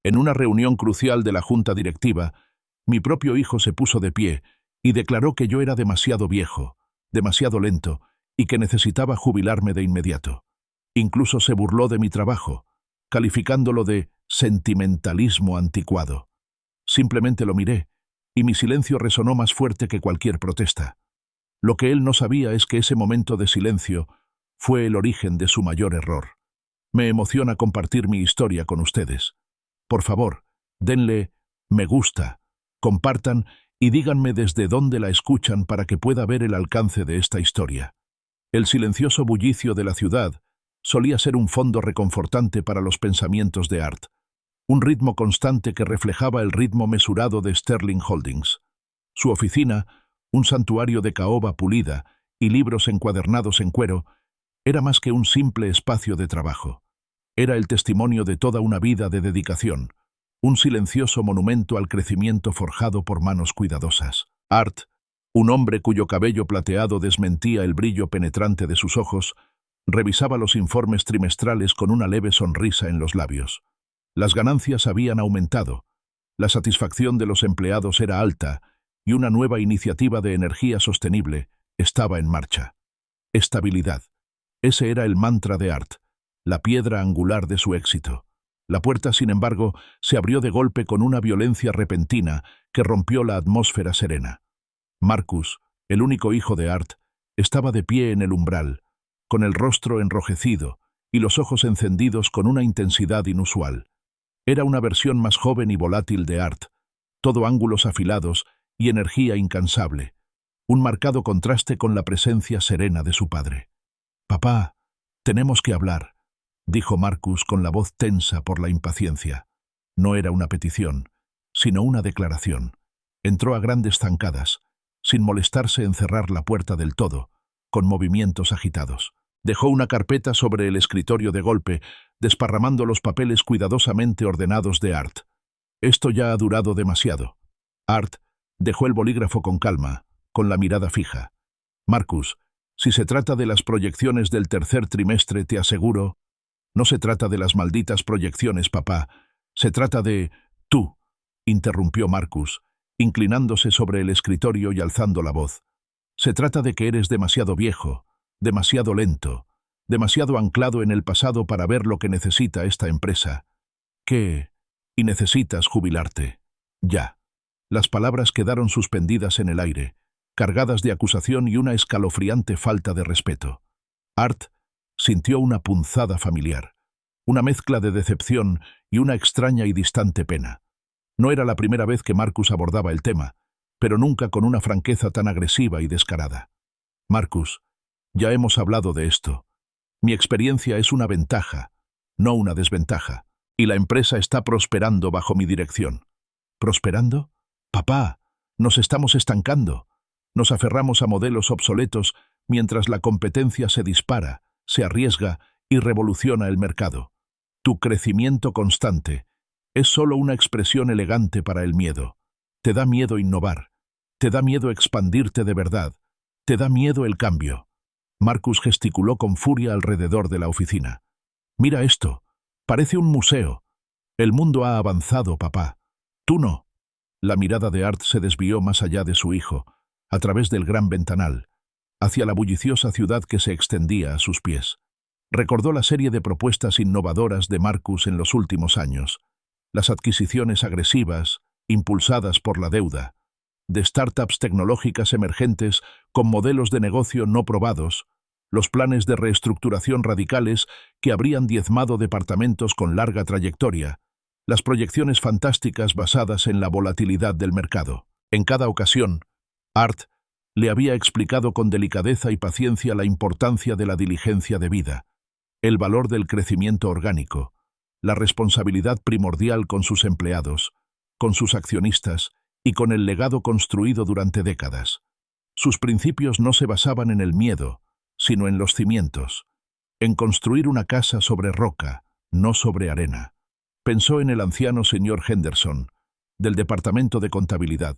En una reunión crucial de la junta directiva, mi propio hijo se puso de pie y declaró que yo era demasiado viejo, demasiado lento y que necesitaba jubilarme de inmediato. Incluso se burló de mi trabajo, calificándolo de sentimentalismo anticuado. Simplemente lo miré, y mi silencio resonó más fuerte que cualquier protesta. Lo que él no sabía es que ese momento de silencio fue el origen de su mayor error. Me emociona compartir mi historia con ustedes. Por favor, denle me gusta, compartan y díganme desde dónde la escuchan para que pueda ver el alcance de esta historia. El silencioso bullicio de la ciudad solía ser un fondo reconfortante para los pensamientos de Art, un ritmo constante que reflejaba el ritmo mesurado de Sterling Holdings. Su oficina, un santuario de caoba pulida y libros encuadernados en cuero, era más que un simple espacio de trabajo. Era el testimonio de toda una vida de dedicación, un silencioso monumento al crecimiento forjado por manos cuidadosas. Art, un hombre cuyo cabello plateado desmentía el brillo penetrante de sus ojos, revisaba los informes trimestrales con una leve sonrisa en los labios. Las ganancias habían aumentado, la satisfacción de los empleados era alta y una nueva iniciativa de energía sostenible estaba en marcha. Estabilidad. Ese era el mantra de Art, la piedra angular de su éxito. La puerta, sin embargo, se abrió de golpe con una violencia repentina que rompió la atmósfera serena. Marcus, el único hijo de Art, estaba de pie en el umbral, con el rostro enrojecido y los ojos encendidos con una intensidad inusual. Era una versión más joven y volátil de Art, todo ángulos afilados y energía incansable, un marcado contraste con la presencia serena de su padre. «Papá, tenemos que hablar», dijo Marcus con la voz tensa por la impaciencia. No era una petición, sino una declaración. Entró a grandes zancadas, sin molestarse en cerrar la puerta del todo, con movimientos agitados. Dejó una carpeta sobre el escritorio de golpe, desparramando los papeles cuidadosamente ordenados de Art. Esto ya ha durado demasiado. Art dejó el bolígrafo con calma, con la mirada fija. Marcus, si se trata de las proyecciones del tercer trimestre, te aseguro... No se trata de las malditas proyecciones, papá. Se trata de... Tú, interrumpió Marcus, inclinándose sobre el escritorio y alzando la voz. Se trata de que eres demasiado viejo, demasiado lento, demasiado anclado en el pasado para ver lo que necesita esta empresa. ¿Qué? Y necesitas jubilarte. Ya. Las palabras quedaron suspendidas en el aire, cargadas de acusación y una escalofriante falta de respeto. Art sintió una punzada familiar, una mezcla de decepción y una extraña y distante pena. No era la primera vez que Marcus abordaba el tema, pero nunca con una franqueza tan agresiva y descarada. Marcus, ya hemos hablado de esto. Mi experiencia es una ventaja, no una desventaja, y la empresa está prosperando bajo mi dirección. ¿Prosperando? Papá, nos estamos estancando. Nos aferramos a modelos obsoletos mientras la competencia se dispara, se arriesga y revoluciona el mercado. Tu crecimiento constante es solo una expresión elegante para el miedo. Te da miedo innovar, te da miedo expandirte de verdad, te da miedo el cambio. Marcus gesticuló con furia alrededor de la oficina. Mira esto, parece un museo. El mundo ha avanzado, papá. Tú no. La mirada de Art se desvió más allá de su hijo, a través del gran ventanal, hacia la bulliciosa ciudad que se extendía a sus pies. Recordó la serie de propuestas innovadoras de Marcus en los últimos años, las adquisiciones agresivas, impulsadas por la deuda, de startups tecnológicas emergentes con modelos de negocio no probados, los planes de reestructuración radicales que habrían diezmado departamentos con larga trayectoria, las proyecciones fantásticas basadas en la volatilidad del mercado. En cada ocasión, Art le había explicado con delicadeza y paciencia la importancia de la diligencia debida, el valor del crecimiento orgánico, la responsabilidad primordial con sus empleados, con sus accionistas y con el legado construido durante décadas. Sus principios no se basaban en el miedo, sino en los cimientos, en construir una casa sobre roca, no sobre arena. Pensó en el anciano señor Henderson, del Departamento de Contabilidad,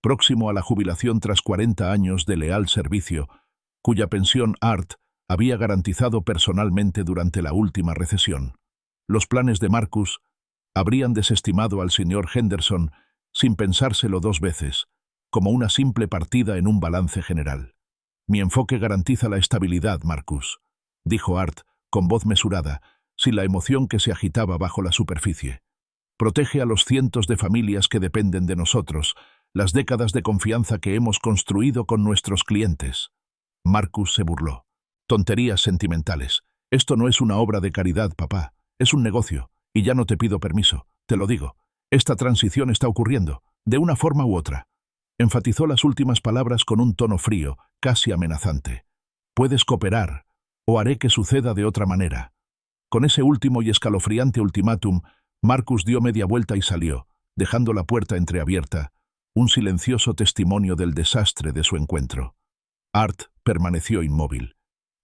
próximo a la jubilación tras 40 años de leal servicio, cuya pensión Art había garantizado personalmente durante la última recesión. Los planes de Marcus Habrían desestimado al señor Henderson sin pensárselo 2 veces, como una simple partida en un balance general. Mi enfoque garantiza la estabilidad, Marcus, dijo Art con voz mesurada, sin la emoción que se agitaba bajo la superficie. Protege a los cientos de familias que dependen de nosotros, las décadas de confianza que hemos construido con nuestros clientes. Marcus se burló. Tonterías sentimentales. Esto no es una obra de caridad, papá. Es un negocio. Y ya no te pido permiso. Te lo digo. Esta transición está ocurriendo, de una forma u otra. Enfatizó las últimas palabras con un tono frío, casi amenazante. Puedes cooperar, o haré que suceda de otra manera. Con ese último y escalofriante ultimátum, Marcus dio media vuelta y salió, dejando la puerta entreabierta, un silencioso testimonio del desastre de su encuentro. Art permaneció inmóvil.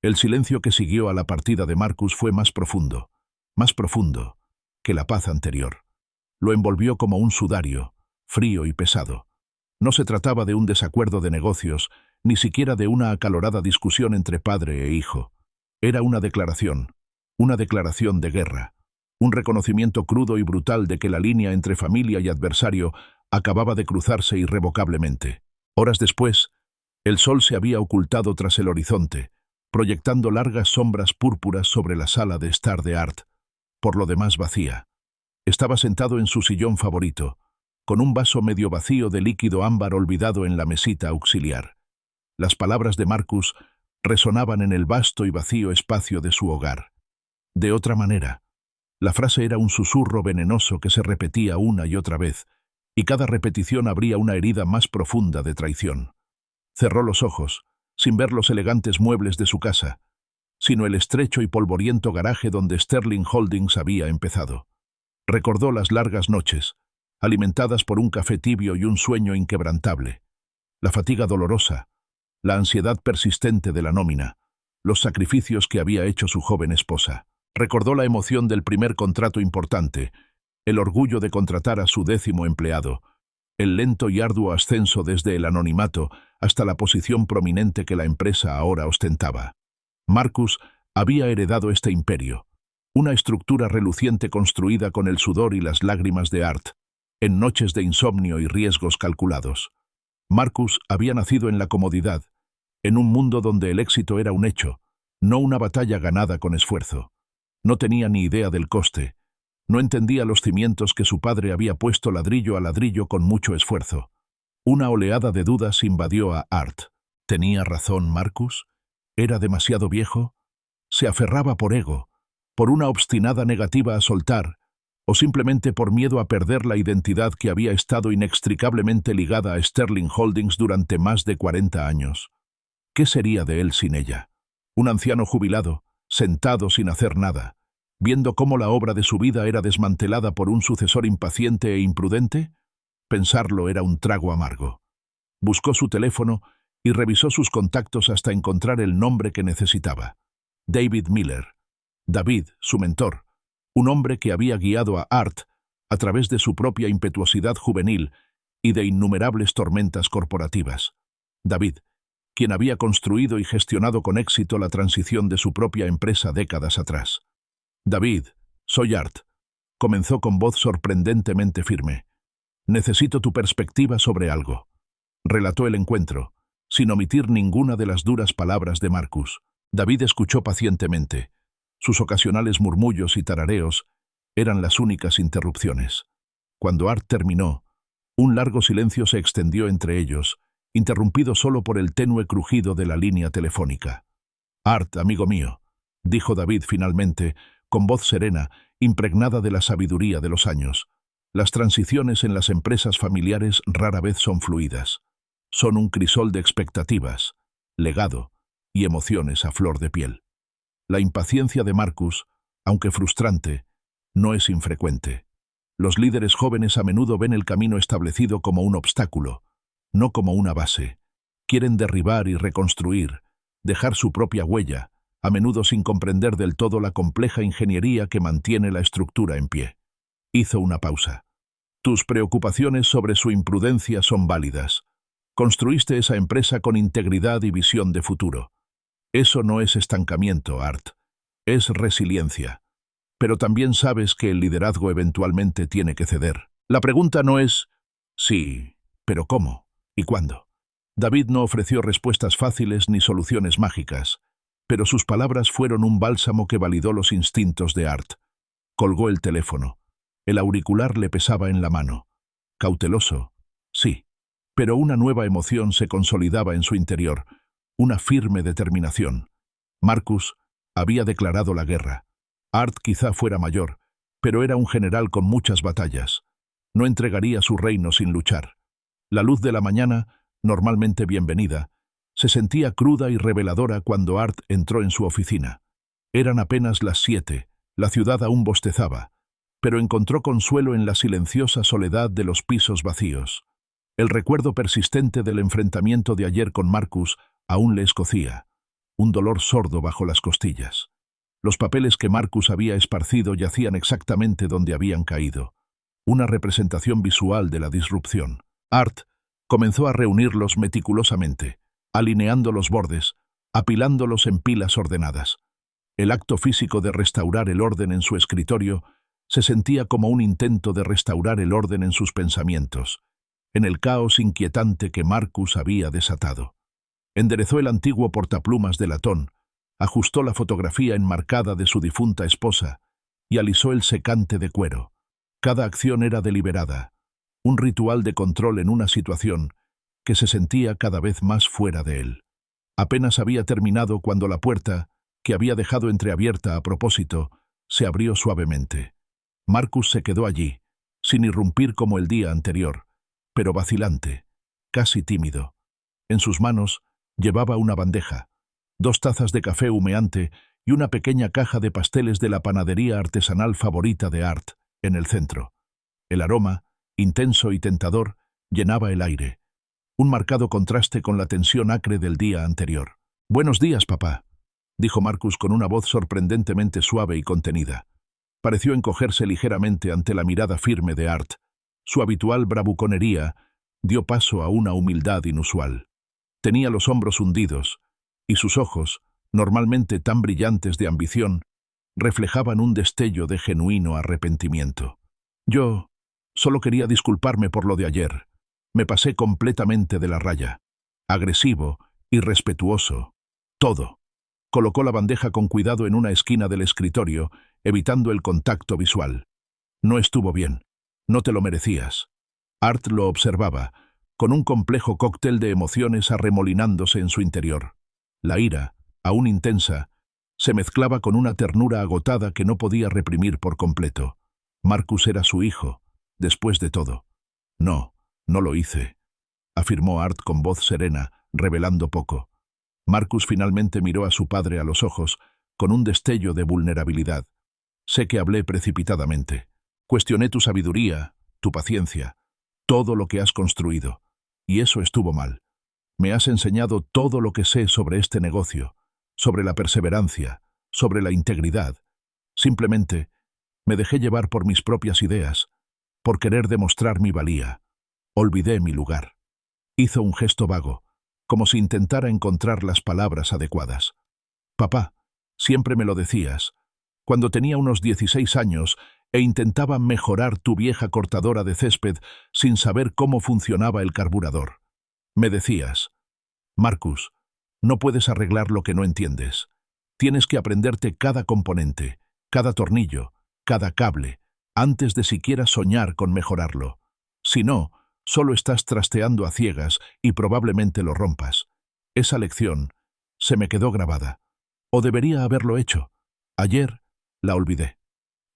El silencio que siguió a la partida de Marcus fue más profundo que la paz anterior. Lo envolvió como un sudario, frío y pesado. No se trataba de un desacuerdo de negocios, ni siquiera de una acalorada discusión entre padre e hijo. Era una declaración de guerra, un reconocimiento crudo y brutal de que la línea entre familia y adversario acababa de cruzarse irrevocablemente. Horas después, el sol se había ocultado tras el horizonte, proyectando largas sombras púrpuras sobre la sala de estar de Art, por lo demás vacía. Estaba sentado en su sillón favorito, con un vaso medio vacío de líquido ámbar olvidado en la mesita auxiliar. Las palabras de Marcus resonaban en el vasto y vacío espacio de su hogar. De otra manera, la frase era un susurro venenoso que se repetía una y otra vez, y cada repetición abría una herida más profunda de traición. Cerró los ojos, sin ver los elegantes muebles de su casa, sino el estrecho y polvoriento garaje donde Sterling Holdings había empezado. Recordó las largas noches, alimentadas por un café tibio y un sueño inquebrantable, la fatiga dolorosa, la ansiedad persistente de la nómina, los sacrificios que había hecho su joven esposa. Recordó la emoción del primer contrato importante, el orgullo de contratar a su 10º empleado, el lento y arduo ascenso desde el anonimato hasta la posición prominente que la empresa ahora ostentaba. Marcus había heredado este imperio, una estructura reluciente construida con el sudor y las lágrimas de Art, en noches de insomnio y riesgos calculados. Marcus había nacido en la comodidad, en un mundo donde el éxito era un hecho, no una batalla ganada con esfuerzo. No tenía ni idea del coste, no entendía los cimientos que su padre había puesto ladrillo a ladrillo con mucho esfuerzo. Una oleada de dudas invadió a Art. ¿Tenía razón Marcus? ¿Era demasiado viejo? ¿Se aferraba por ego, por una obstinada negativa a soltar, o simplemente por miedo a perder la identidad que había estado inextricablemente ligada a Sterling Holdings durante más de 40 años? ¿Qué sería de él sin ella? Un anciano jubilado, sentado sin hacer nada, viendo cómo la obra de su vida era desmantelada por un sucesor impaciente e imprudente. Pensarlo era un trago amargo. Buscó su teléfono y revisó sus contactos hasta encontrar el nombre que necesitaba. David Miller. David, su mentor, un hombre que había guiado a Art a través de su propia impetuosidad juvenil y de innumerables tormentas corporativas. David, quien había construido y gestionado con éxito la transición de su propia empresa décadas atrás. David, soy Art, comenzó con voz sorprendentemente firme. Necesito tu perspectiva sobre algo. Relató el encuentro, sin omitir ninguna de las duras palabras de Marcus. David escuchó pacientemente. Sus ocasionales murmullos y tarareos eran las únicas interrupciones. Cuando Art terminó, un largo silencio se extendió entre ellos, interrumpido solo por el tenue crujido de la línea telefónica. Art, amigo mío, dijo David finalmente, con voz serena, impregnada de la sabiduría de los años. Las transiciones en las empresas familiares rara vez son fluidas. Son un crisol de expectativas, legado y emociones a flor de piel. La impaciencia de Marcus, aunque frustrante, no es infrecuente. Los líderes jóvenes a menudo ven el camino establecido como un obstáculo, no como una base. Quieren derribar y reconstruir, dejar su propia huella, a menudo sin comprender del todo la compleja ingeniería que mantiene la estructura en pie. Hizo una pausa. Tus preocupaciones sobre su imprudencia son válidas. Construiste esa empresa con integridad y visión de futuro. Eso no es estancamiento, Art. Es resiliencia. pero también sabes que el liderazgo eventualmente tiene que ceder. La pregunta no es sí, pero ¿cómo? ¿Y cuándo? David no ofreció respuestas fáciles ni soluciones mágicas, pero sus palabras fueron un bálsamo que validó los instintos de Art. Colgó el teléfono. El auricular le pesaba en la mano. Cauteloso, sí, pero una nueva emoción se consolidaba en su interior, una firme determinación. Marcus había declarado la guerra. Art quizá fuera mayor, pero era un general con muchas batallas. No entregaría su reino sin luchar. La luz de la mañana, normalmente bienvenida, se sentía cruda y reveladora cuando Art entró en su oficina. Eran apenas las 7, la ciudad aún bostezaba, pero encontró consuelo en la silenciosa soledad de los pisos vacíos. El recuerdo persistente del enfrentamiento de ayer con Marcus aún le escocía, un dolor sordo bajo las costillas. Los papeles que Marcus había esparcido yacían exactamente donde habían caído, una representación visual de la disrupción. Art comenzó a reunirlos meticulosamente, alineando los bordes, apilándolos en pilas ordenadas. El acto físico de restaurar el orden en su escritorio se sentía como un intento de restaurar el orden en sus pensamientos, en el caos inquietante que Marcus había desatado. Enderezó el antiguo portaplumas de latón, ajustó la fotografía enmarcada de su difunta esposa y alisó el secante de cuero. Cada acción era deliberada, un ritual de control en una situación que se sentía cada vez más fuera de él. Apenas había terminado cuando la puerta, que había dejado entreabierta a propósito, se abrió suavemente. Marcus se quedó allí, sin irrumpir como el día anterior, pero vacilante, casi tímido. En sus manos llevaba una bandeja, 2 tazas de café humeante y una pequeña caja de pasteles de la panadería artesanal favorita de Art, en el centro. El aroma, intenso y tentador, llenaba el aire, un marcado contraste con la tensión acre del día anterior. «Buenos días, papá», dijo Marcus con una voz sorprendentemente suave y contenida. Pareció encogerse ligeramente ante la mirada firme de Art. Su habitual bravuconería dio paso a una humildad inusual. Tenía los hombros hundidos, y sus ojos, normalmente tan brillantes de ambición, reflejaban un destello de genuino arrepentimiento. «Yo solo quería disculparme por lo de ayer. Me pasé completamente de la raya. Agresivo, irrespetuoso, todo». Colocó la bandeja con cuidado en una esquina del escritorio, evitando el contacto visual. «No estuvo bien. No te lo merecías». Art lo observaba, con un complejo cóctel de emociones arremolinándose en su interior. La ira, aún intensa, se mezclaba con una ternura agotada que no podía reprimir por completo. Marcus era su hijo, después de todo. «No, no lo hice», afirmó Art con voz serena, revelando poco. Marcus finalmente miró a su padre a los ojos, con un destello de vulnerabilidad. «Sé que hablé precipitadamente. Cuestioné tu sabiduría, tu paciencia, todo lo que has construido, y eso estuvo mal. Me has enseñado todo lo que sé sobre este negocio, sobre la perseverancia, sobre la integridad. Simplemente me dejé llevar por mis propias ideas, por querer demostrar mi valía. Olvidé mi lugar». Hizo un gesto vago, como si intentara encontrar las palabras adecuadas. «Papá, siempre me lo decías, cuando tenía unos 16 años e intentaba mejorar tu vieja cortadora de césped sin saber cómo funcionaba el carburador. Me decías, Marcus, no puedes arreglar lo que no entiendes. Tienes que aprenderte cada componente, cada tornillo, cada cable, antes de siquiera soñar con mejorarlo. Si no, solo estás trasteando a ciegas y probablemente lo rompas». Esa lección se me quedó grabada. O debería haberlo hecho. Ayer la olvidé.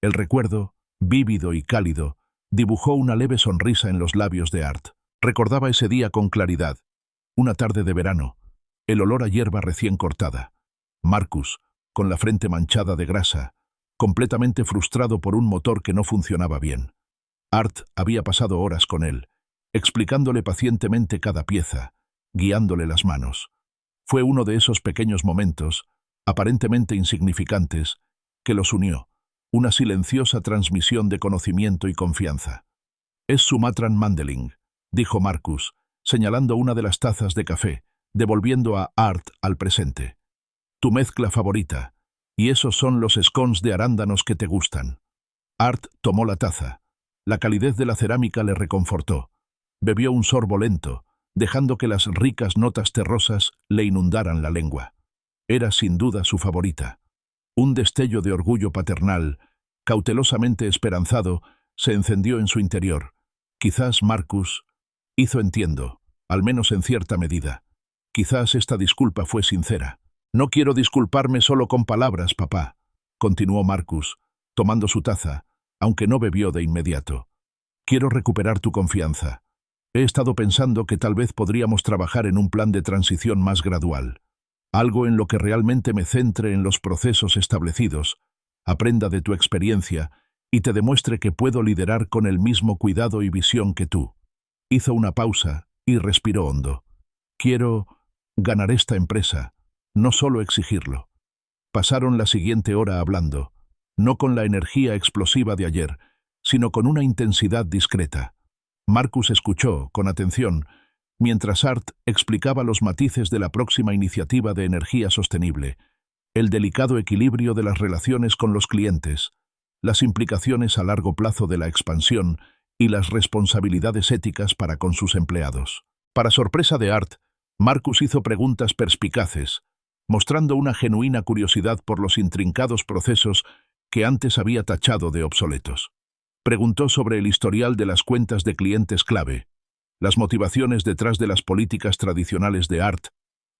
El recuerdo, vívido y cálido, dibujó una leve sonrisa en los labios de Art. Recordaba ese día con claridad. Una tarde de verano, el olor a hierba recién cortada. Marcus, con la frente manchada de grasa, completamente frustrado por un motor que no funcionaba bien. Art había pasado horas con él, explicándole pacientemente cada pieza, guiándole las manos. Fue uno de esos pequeños momentos, aparentemente insignificantes, que los unió, una silenciosa transmisión de conocimiento y confianza. «Es Sumatran Mandeling», dijo Marcus, señalando una de las tazas de café, devolviendo a Art al presente. «Tu mezcla favorita, Y esos son los scones de arándanos que te gustan. Art tomó la taza. La calidez de la cerámica le reconfortó. Bebió un sorbo lento, dejando que las ricas notas terrosas le inundaran la lengua. Era sin duda su favorita. Un destello de orgullo paternal, cautelosamente esperanzado, se encendió en su interior. Quizás Marcus entiendo, al menos en cierta medida. Quizás esta disculpa fue sincera. «No quiero disculparme solo con palabras, papá», continuó Marcus, tomando su taza, aunque no bebió de inmediato. «Quiero recuperar tu confianza. He estado pensando que tal vez podríamos trabajar en un plan de transición más gradual. Algo en lo que realmente me centre en los procesos establecidos, aprenda de tu experiencia y te demuestre que puedo liderar con el mismo cuidado y visión que tú». Hizo una pausa y respiró hondo. «Quiero ganar esta empresa, no solo exigirlo». Pasaron la siguiente hora hablando, no con la energía explosiva de ayer, sino con una intensidad discreta. Marcus escuchó, con atención, mientras Art explicaba los matices de la próxima iniciativa de energía sostenible, el delicado equilibrio de las relaciones con los clientes, las implicaciones a largo plazo de la expansión y las responsabilidades éticas para con sus empleados. Para sorpresa de Art, Marcus hizo preguntas perspicaces, mostrando una genuina curiosidad por los intrincados procesos que antes había tachado de obsoletos. Preguntó sobre el historial de las cuentas de clientes clave, las motivaciones detrás de las políticas tradicionales de Art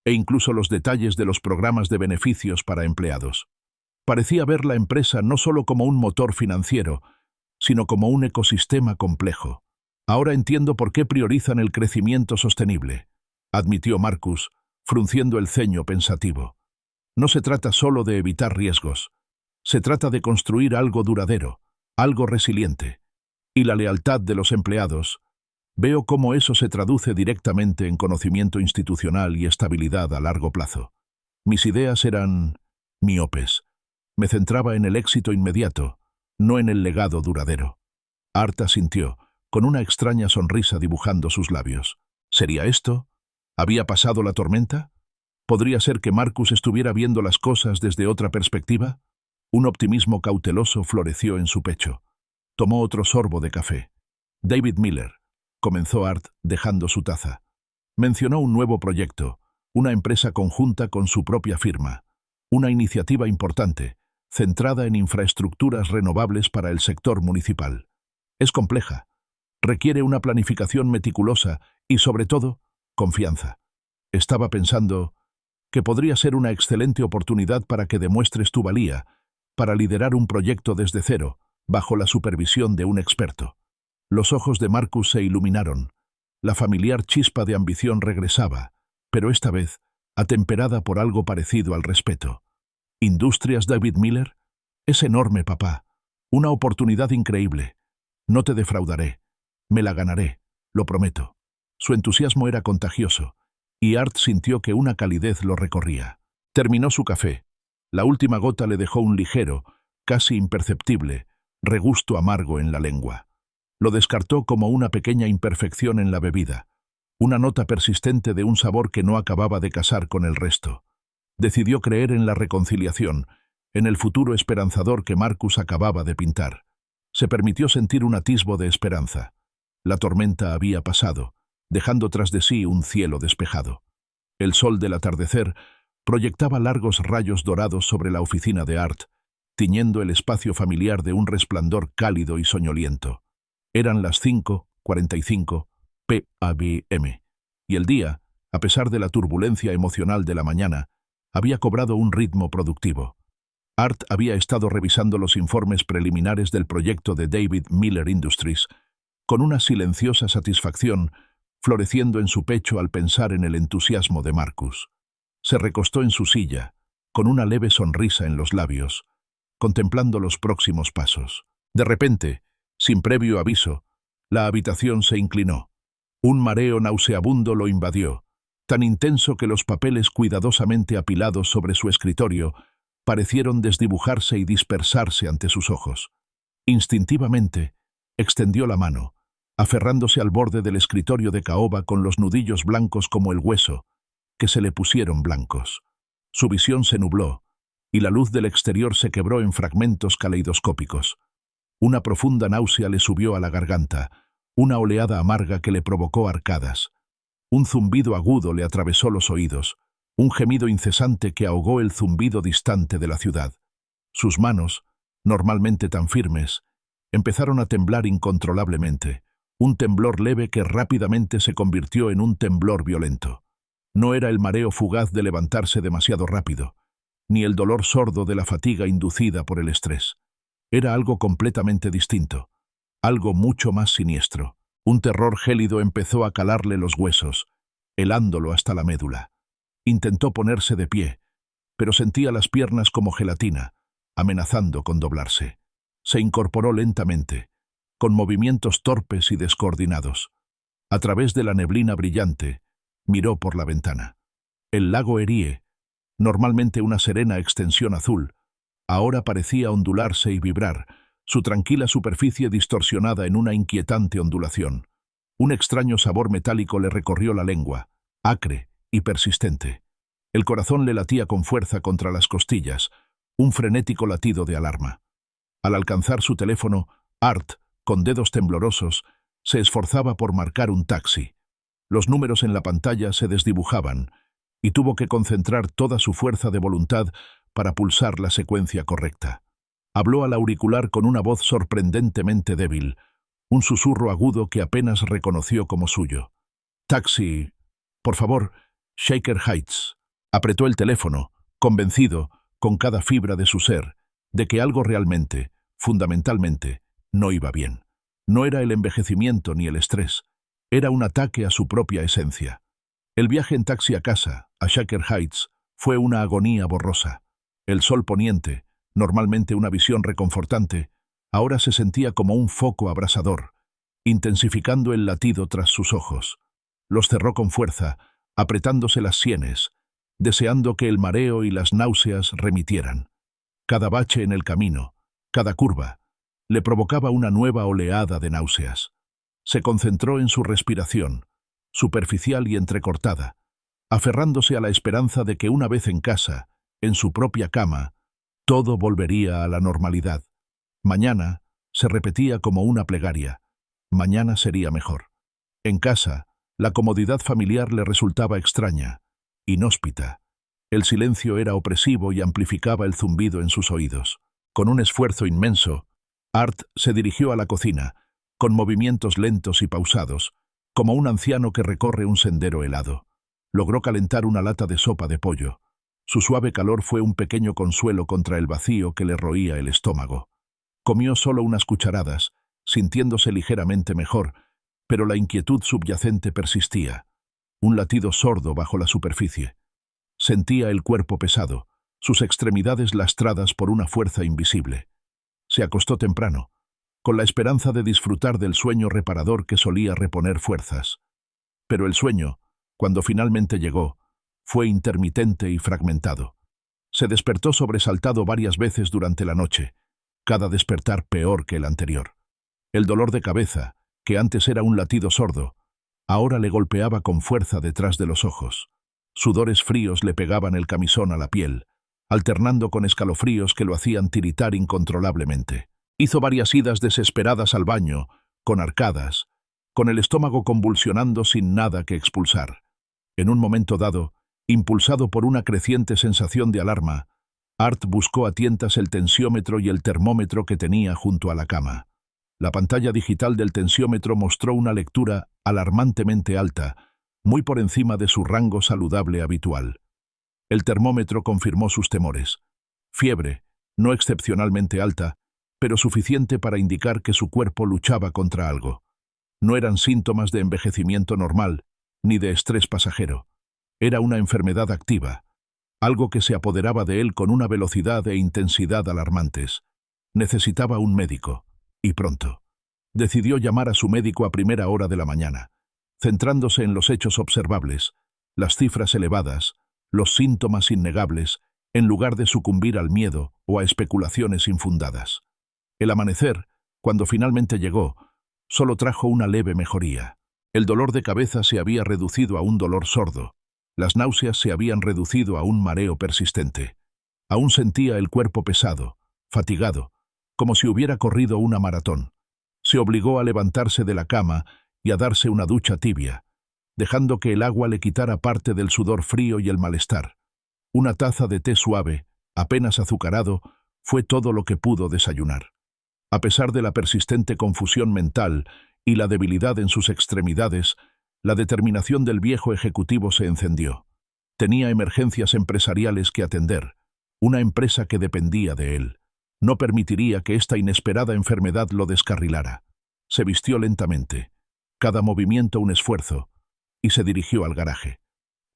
e incluso los detalles de los programas de beneficios para empleados. Parecía ver la empresa no solo como un motor financiero, sino como un ecosistema complejo. «Ahora entiendo por qué priorizan el crecimiento sostenible», admitió Marcus, frunciendo el ceño pensativo. «No se trata solo de evitar riesgos. Se trata de construir algo duradero, algo resiliente. Y la lealtad de los empleados. Veo cómo eso se traduce directamente en conocimiento institucional y estabilidad a largo plazo. Mis ideas eran miopes. Me centraba en el éxito inmediato, no en el legado duradero». Art asintió, con una extraña sonrisa dibujando sus labios. ¿Sería esto? ¿Había pasado la tormenta? ¿Podría ser que Marcus estuviera viendo las cosas desde otra perspectiva? Un optimismo cauteloso floreció en su pecho. Tomó otro sorbo de café. «David Miller», comenzó Art, dejando su taza. Mencionó un nuevo proyecto, una empresa conjunta con su propia firma, una iniciativa importante, centrada en infraestructuras renovables para el sector municipal. Es compleja, requiere una planificación meticulosa y, sobre todo, confianza. Estaba pensando que podría ser una excelente oportunidad para que demuestres tu valía, para liderar un proyecto desde cero, bajo la supervisión de un experto. Los ojos de Marcus se iluminaron. La familiar chispa de ambición regresaba, pero esta vez atemperada por algo parecido al respeto. «¿Industrias David Miller? Es enorme, papá. Una oportunidad increíble. No te defraudaré. Me la ganaré, lo prometo». Su entusiasmo era contagioso, y Art sintió que una calidez lo recorría. Terminó su café. La última gota le dejó un ligero, casi imperceptible, regusto amargo en la lengua. Lo descartó como una pequeña imperfección en la bebida, una nota persistente de un sabor que no acababa de casar con el resto. Decidió creer en la reconciliación, en el futuro esperanzador que Marcus acababa de pintar. Se permitió sentir un atisbo de esperanza. La tormenta había pasado, dejando tras de sí un cielo despejado. El sol del atardecer proyectaba largos rayos dorados sobre la oficina de Art, tiñendo el espacio familiar de un resplandor cálido y soñoliento. Eran las 5:45 p.m. y el día, a pesar de la turbulencia emocional de la mañana, había cobrado un ritmo productivo. Art había estado revisando los informes preliminares del proyecto de David Miller Industries, con una silenciosa satisfacción floreciendo en su pecho al pensar en el entusiasmo de Marcus. Se recostó en su silla, con una leve sonrisa en los labios, contemplando los próximos pasos. De repente, sin previo aviso, la habitación se inclinó. Un mareo nauseabundo lo invadió, tan intenso que los papeles cuidadosamente apilados sobre su escritorio parecieron desdibujarse y dispersarse ante sus ojos. Instintivamente, extendió la mano, aferrándose al borde del escritorio de caoba con los nudillos blancos como el hueso, que se le pusieron blancos. Su visión se nubló, y la luz del exterior se quebró en fragmentos caleidoscópicos. Una profunda náusea le subió a la garganta, una oleada amarga que le provocó arcadas. Un zumbido agudo le atravesó los oídos, un gemido incesante que ahogó el zumbido distante de la ciudad. Sus manos, normalmente tan firmes, empezaron a temblar incontrolablemente, un temblor leve que rápidamente se convirtió en un temblor violento. No era el mareo fugaz de levantarse demasiado rápido, ni el dolor sordo de la fatiga inducida por el estrés. Era algo completamente distinto, algo mucho más siniestro. Un terror gélido empezó a calarle los huesos, helándolo hasta la médula. Intentó ponerse de pie, pero sentía las piernas como gelatina, amenazando con doblarse. Se incorporó lentamente, con movimientos torpes y descoordinados. A través de la neblina brillante, miró por la ventana. El lago Erie, normalmente una serena extensión azul, ahora parecía ondularse y vibrar, su tranquila superficie distorsionada en una inquietante ondulación. Un extraño sabor metálico le recorrió la lengua, acre y persistente. El corazón le latía con fuerza contra las costillas, un frenético latido de alarma. Al alcanzar su teléfono, Art, con dedos temblorosos, se esforzaba por marcar un taxi. Los números en la pantalla se desdibujaban, y tuvo que concentrar toda su fuerza de voluntad para pulsar la secuencia correcta. Habló al auricular con una voz sorprendentemente débil, un susurro agudo que apenas reconoció como suyo. «Taxi, por favor, Shaker Heights». Apretó el teléfono, convencido, con cada fibra de su ser, de que algo realmente, fundamentalmente, no iba bien. No era el envejecimiento ni el estrés, era un ataque a su propia esencia. El viaje en taxi a casa, a Shaker Heights, fue una agonía borrosa. El sol poniente, normalmente una visión reconfortante, ahora se sentía como un foco abrasador, intensificando el latido tras sus ojos. Los cerró con fuerza, apretándose las sienes, deseando que el mareo y las náuseas remitieran. Cada bache en el camino, cada curva, le provocaba una nueva oleada de náuseas. Se concentró en su respiración, superficial y entrecortada, aferrándose a la esperanza de que una vez en casa, en su propia cama, todo volvería a la normalidad. Mañana, se repetía como una plegaria, mañana sería mejor. En casa, la comodidad familiar le resultaba extraña, inhóspita. El silencio era opresivo y amplificaba el zumbido en sus oídos. Con un esfuerzo inmenso, Art se dirigió a la cocina, con movimientos lentos y pausados, como un anciano que recorre un sendero helado. Logró calentar una lata de sopa de pollo. Su suave calor fue un pequeño consuelo contra el vacío que le roía el estómago. Comió solo unas cucharadas, sintiéndose ligeramente mejor, pero la inquietud subyacente persistía, un latido sordo bajo la superficie. Sentía el cuerpo pesado, sus extremidades lastradas por una fuerza invisible. Se acostó temprano, con la esperanza de disfrutar del sueño reparador que solía reponer fuerzas. Pero el sueño, cuando finalmente llegó, fue intermitente y fragmentado. Se despertó sobresaltado varias veces durante la noche, cada despertar peor que el anterior. El dolor de cabeza, que antes era un latido sordo, ahora le golpeaba con fuerza detrás de los ojos. Sudores fríos le pegaban el camisón a la piel, alternando con escalofríos que lo hacían tiritar incontrolablemente. Hizo varias idas desesperadas al baño, con arcadas, con el estómago convulsionando sin nada que expulsar. En un momento dado, impulsado por una creciente sensación de alarma, Art buscó a tientas el tensiómetro y el termómetro que tenía junto a la cama. La pantalla digital del tensiómetro mostró una lectura alarmantemente alta, muy por encima de su rango saludable habitual. El termómetro confirmó sus temores. Fiebre, no excepcionalmente alta, pero suficiente para indicar que su cuerpo luchaba contra algo. No eran síntomas de envejecimiento normal, ni de estrés pasajero. Era una enfermedad activa, algo que se apoderaba de él con una velocidad e intensidad alarmantes. Necesitaba un médico, y pronto. Decidió llamar a su médico a primera hora de la mañana, centrándose en los hechos observables, las cifras elevadas, los síntomas innegables, en lugar de sucumbir al miedo o a especulaciones infundadas. El amanecer, cuando finalmente llegó, solo trajo una leve mejoría. El dolor de cabeza se había reducido a un dolor sordo. Las náuseas se habían reducido a un mareo persistente. Aún sentía el cuerpo pesado, fatigado, como si hubiera corrido una maratón. Se obligó a levantarse de la cama y a darse una ducha tibia, dejando que el agua le quitara parte del sudor frío y el malestar. Una taza de té suave, apenas azucarado, fue todo lo que pudo desayunar. A pesar de la persistente confusión mental y la debilidad en sus extremidades, la determinación del viejo ejecutivo se encendió. Tenía emergencias empresariales que atender, una empresa que dependía de él. No permitiría que esta inesperada enfermedad lo descarrilara. Se vistió lentamente, cada movimiento un esfuerzo, y se dirigió al garaje.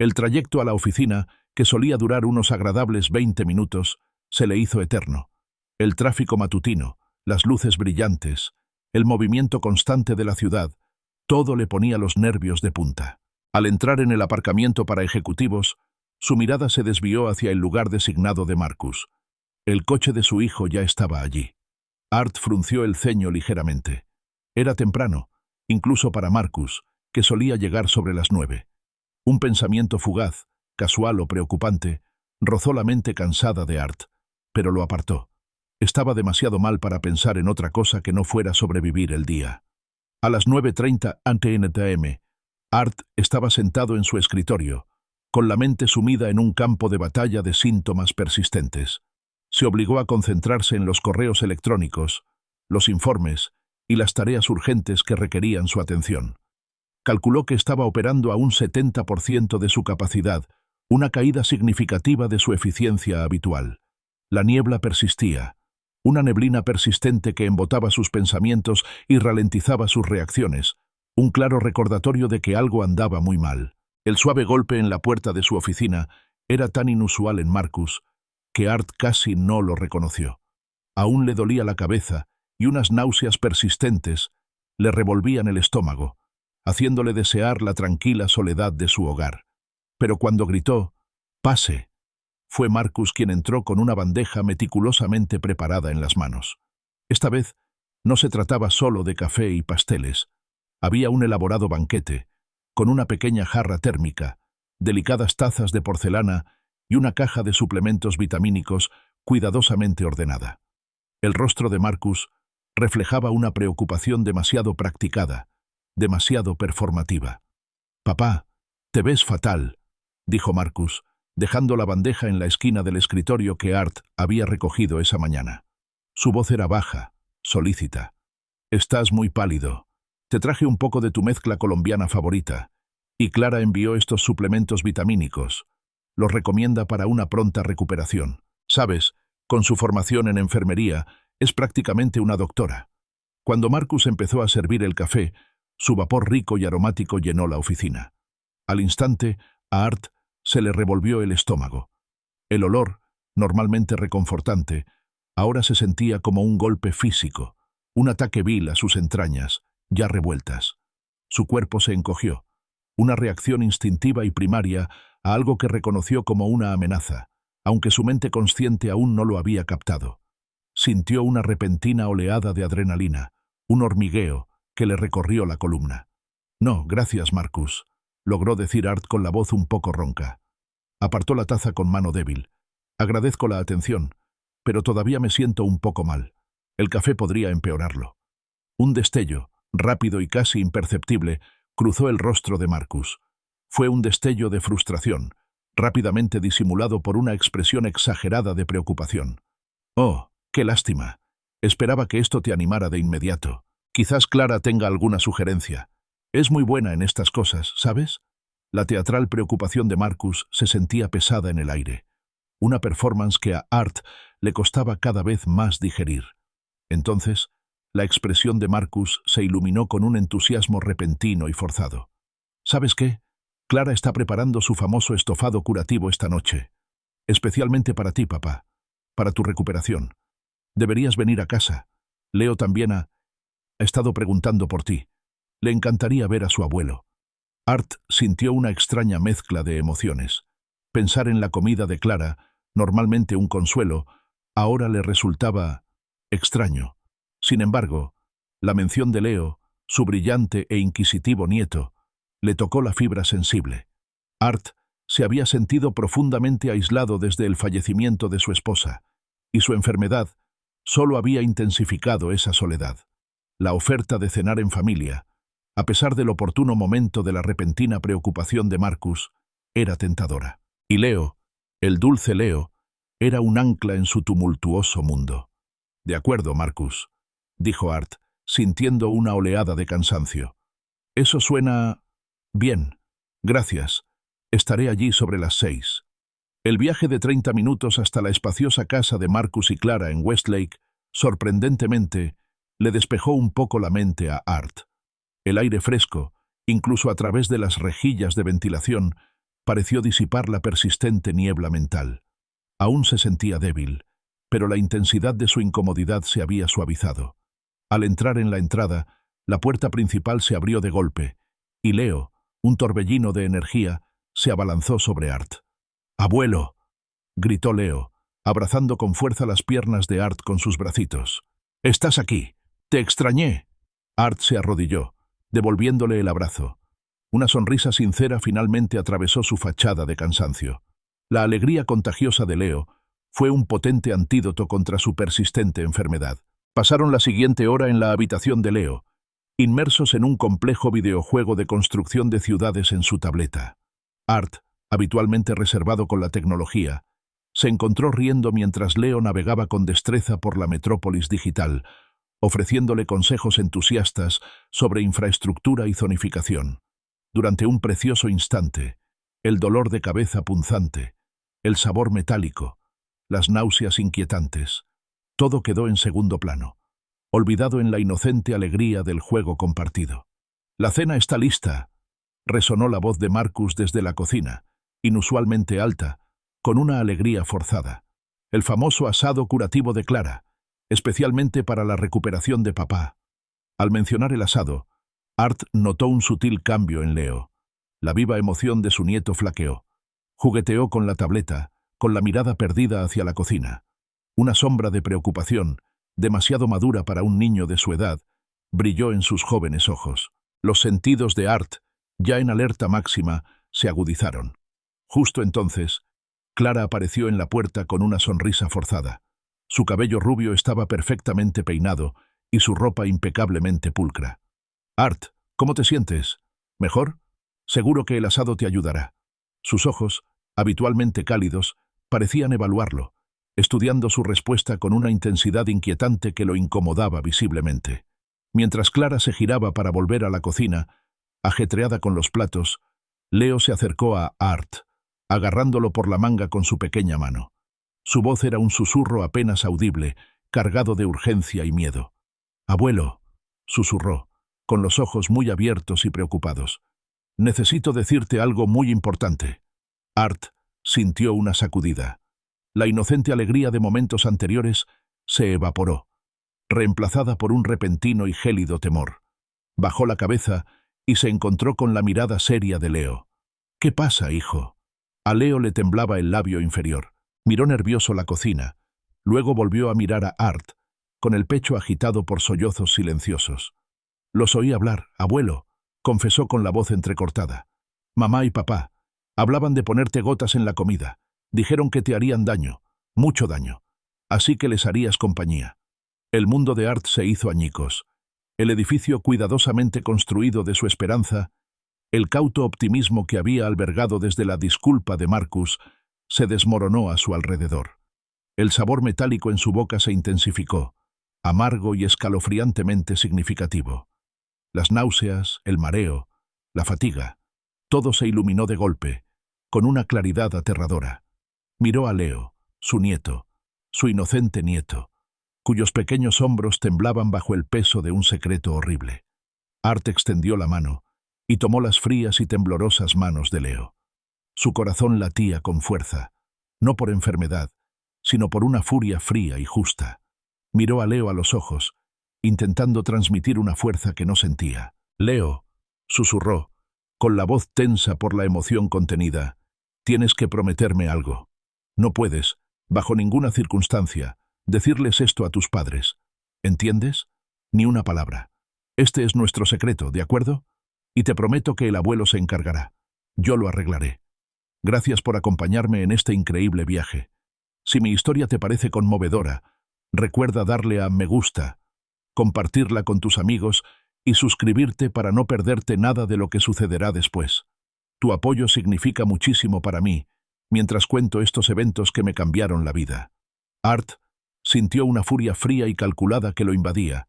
El trayecto a la oficina, que solía durar unos agradables 20 minutos, se le hizo eterno. El tráfico matutino, las luces brillantes, el movimiento constante de la ciudad, todo le ponía los nervios de punta. Al entrar en el aparcamiento para ejecutivos, su mirada se desvió hacia el lugar designado de Marcus. El coche de su hijo ya estaba allí. Art frunció el ceño ligeramente. Era temprano, incluso para Marcus, que solía llegar sobre las 9. Un pensamiento fugaz, casual o preocupante, rozó la mente cansada de Art, pero lo apartó. Estaba demasiado mal para pensar en otra cosa que no fuera sobrevivir el día. A las 9:30 a.m., Art estaba sentado en su escritorio, con la mente sumida en un campo de batalla de síntomas persistentes. Se obligó a concentrarse en los correos electrónicos, los informes y las tareas urgentes que requerían su atención. Calculó que estaba operando a un 70% de su capacidad, una caída significativa de su eficiencia habitual. La niebla persistía, una neblina persistente que embotaba sus pensamientos y ralentizaba sus reacciones, un claro recordatorio de que algo andaba muy mal. El suave golpe en la puerta de su oficina era tan inusual en Marcus que Art casi no lo reconoció. Aún le dolía la cabeza y unas náuseas persistentes le revolvían el estómago, haciéndole desear la tranquila soledad de su hogar. Pero cuando gritó, «¡Pase!», fue Marcus quien entró con una bandeja meticulosamente preparada en las manos. Esta vez no se trataba solo de café y pasteles. Había un elaborado banquete, con una pequeña jarra térmica, delicadas tazas de porcelana y una caja de suplementos vitamínicos cuidadosamente ordenada. El rostro de Marcus reflejaba una preocupación demasiado practicada, demasiado performativa. «Papá, te ves fatal», dijo Marcus, dejando la bandeja en la esquina del escritorio que Art había recogido esa mañana. Su voz era baja, solícita. «Estás muy pálido. Te traje un poco de tu mezcla colombiana favorita, y Clara envió estos suplementos vitamínicos. Los recomienda para una pronta recuperación. Sabes, con su formación en enfermería, es prácticamente una doctora». Cuando Marcus empezó a servir el café, su vapor rico y aromático llenó la oficina. Al instante, a Art se le revolvió el estómago. El olor, normalmente reconfortante, ahora se sentía como un golpe físico, un ataque vil a sus entrañas, ya revueltas. Su cuerpo se encogió, una reacción instintiva y primaria a algo que reconoció como una amenaza, aunque su mente consciente aún no lo había captado. Sintió una repentina oleada de adrenalina, un hormigueo que le recorrió la columna. «No, gracias, Marcus», logró decir Art con la voz un poco ronca. Apartó la taza con mano débil. «Agradezco la atención, pero todavía me siento un poco mal. El café podría empeorarlo». Un destello, rápido y casi imperceptible, cruzó el rostro de Marcus. Fue un destello de frustración, rápidamente disimulado por una expresión exagerada de preocupación. «Oh, qué lástima. Esperaba que esto te animara de inmediato. Quizás Clara tenga alguna sugerencia. Es muy buena en estas cosas, ¿sabes?». La teatral preocupación de Marcus se sentía pesada en el aire. Una performance que a Art le costaba cada vez más digerir. Entonces, la expresión de Marcus se iluminó con un entusiasmo repentino y forzado. «¿Sabes qué? Clara está preparando su famoso estofado curativo esta noche. Especialmente para ti, papá. Para tu recuperación. Deberías venir a casa. Leo también ha estado preguntando por ti. Le encantaría ver a su abuelo». Art sintió una extraña mezcla de emociones. Pensar en la comida de Clara, normalmente un consuelo, ahora le resultaba extraño. Sin embargo, la mención de Leo, su brillante e inquisitivo nieto, le tocó la fibra sensible. Art Se había sentido profundamente aislado desde el fallecimiento de su esposa, y su enfermedad solo había intensificado esa soledad. La oferta de cenar en familia, a pesar del oportuno momento de la repentina preocupación de Marcus, era tentadora. Y Leo, el dulce Leo, era un ancla en su tumultuoso mundo. «De acuerdo, Marcus», dijo Art, sintiendo una oleada de cansancio. «Eso suena bien. Gracias. Estaré allí sobre las 6». El viaje de 30 minutos hasta la espaciosa casa de Marcus y Clara en Westlake, sorprendentemente, le despejó un poco la mente a Art. El aire fresco, incluso a través de las rejillas de ventilación, pareció disipar la persistente niebla mental. Aún se sentía débil, pero la intensidad de su incomodidad se había suavizado. Al entrar en la entrada, la puerta principal se abrió de golpe, y Leo, un torbellino de energía, se abalanzó sobre Art. «¡Abuelo!», gritó Leo, abrazando con fuerza las piernas de Art con sus bracitos. «¡Estás aquí! ¡Te extrañé!». Art se arrodilló, devolviéndole el abrazo. Una sonrisa sincera finalmente atravesó su fachada de cansancio. La alegría contagiosa de Leo fue un potente antídoto contra su persistente enfermedad. Pasaron la siguiente hora en la habitación de Leo, inmersos en un complejo videojuego de construcción de ciudades en su tableta. Art, habitualmente reservado con la tecnología, se encontró riendo mientras Leo navegaba con destreza por la metrópolis digital, ofreciéndole consejos entusiastas sobre infraestructura y zonificación. Durante un precioso instante, el dolor de cabeza punzante, el sabor metálico, las náuseas inquietantes, todo quedó en segundo plano, olvidado en la inocente alegría del juego compartido. «La cena está lista», resonó la voz de Marcus desde la cocina, inusualmente alta, con una alegría forzada. El famoso asado curativo de Clara, especialmente para la recuperación de papá. Al mencionar el asado, Art notó un sutil cambio en Leo. La viva emoción de su nieto flaqueó. Jugueteó con la tableta, con la mirada perdida hacia la cocina. Una sombra de preocupación, demasiado madura para un niño de su edad, brilló en sus jóvenes ojos. Los sentidos de Art, ya en alerta máxima, se agudizaron. Justo entonces, Clara apareció en la puerta con una sonrisa forzada. Su cabello rubio estaba perfectamente peinado y su ropa impecablemente pulcra. «Art, ¿cómo te sientes? ¿Mejor? Seguro que el asado te ayudará». Sus ojos, habitualmente cálidos, parecían evaluarlo, estudiando su respuesta con una intensidad inquietante que lo incomodaba visiblemente. Mientras Clara se giraba para volver a la cocina, ajetreada con los platos, Leo se acercó a Art, agarrándolo por la manga con su pequeña mano. Su voz era un susurro apenas audible, cargado de urgencia y miedo. «Abuelo», susurró, con los ojos muy abiertos y preocupados. «Necesito decirte algo muy importante». Art sintió una sacudida. La inocente alegría de momentos anteriores se evaporó, reemplazada por un repentino y gélido temor. Bajó la cabeza y se encontró con la mirada seria de Leo. «¿Qué pasa, hijo?». A Leo le temblaba el labio inferior. Miró nervioso la cocina. Luego volvió a mirar a Art, con el pecho agitado por sollozos silenciosos. «Los oí hablar, abuelo», confesó con la voz entrecortada. «Mamá y papá hablaban de ponerte gotas en la comida. Dijeron que te harían daño, mucho daño. Así que les harías compañía». El mundo de Art se hizo añicos. El edificio cuidadosamente construido de su esperanza, el cauto optimismo que había albergado desde la disculpa de Marcus, se desmoronó a su alrededor. El sabor metálico en su boca se intensificó, amargo y escalofriantemente significativo. Las náuseas, el mareo, la fatiga, todo se iluminó de golpe, con una claridad aterradora. Miró a Leo, su nieto, su inocente nieto, cuyos pequeños hombros temblaban bajo el peso de un secreto horrible. Art extendió la mano y tomó las frías y temblorosas manos de Leo. Su corazón latía con fuerza, no por enfermedad, sino por una furia fría y justa. Miró a Leo a los ojos, intentando transmitir una fuerza que no sentía. «Leo», susurró, con la voz tensa por la emoción contenida, «tienes que prometerme algo. No puedes, bajo ninguna circunstancia, decirles esto a tus padres. ¿Entiendes? Ni una palabra. Este es nuestro secreto, ¿de acuerdo? Y te prometo que el abuelo se encargará. Yo lo arreglaré». Gracias por acompañarme en este increíble viaje. Si mi historia te parece conmovedora, recuerda darle a me gusta, compartirla con tus amigos y suscribirte para no perderte nada de lo que sucederá después. Tu apoyo significa muchísimo para mí, mientras cuento estos eventos que me cambiaron la vida. Art sintió una furia fría y calculada que lo invadía,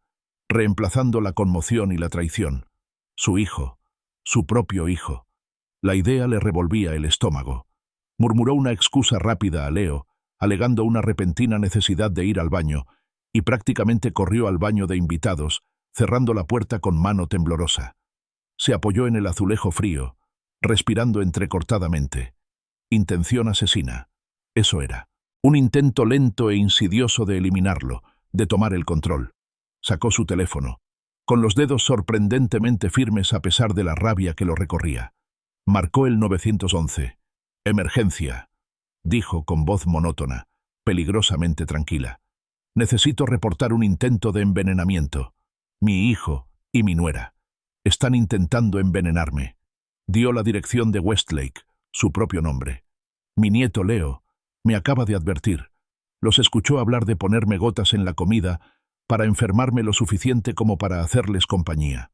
reemplazando la conmoción y la traición. Su hijo, su propio hijo. La idea le revolvía el estómago. Murmuró una excusa rápida a Leo, alegando una repentina necesidad de ir al baño, y prácticamente corrió al baño de invitados, cerrando la puerta con mano temblorosa. Se apoyó en el azulejo frío, respirando entrecortadamente. Intención asesina. Eso era. Un intento lento e insidioso de eliminarlo, de tomar el control. Sacó su teléfono, con los dedos sorprendentemente firmes a pesar de la rabia que lo recorría. Marcó el 911. «Emergencia», dijo con voz monótona, peligrosamente tranquila. «Necesito reportar un intento de envenenamiento. Mi hijo y mi nuera están intentando envenenarme». Dio la dirección de Westlake, su propio nombre. «Mi nieto Leo me acaba de advertir. Los escuchó hablar de ponerme gotas en la comida para enfermarme lo suficiente como para hacerles compañía.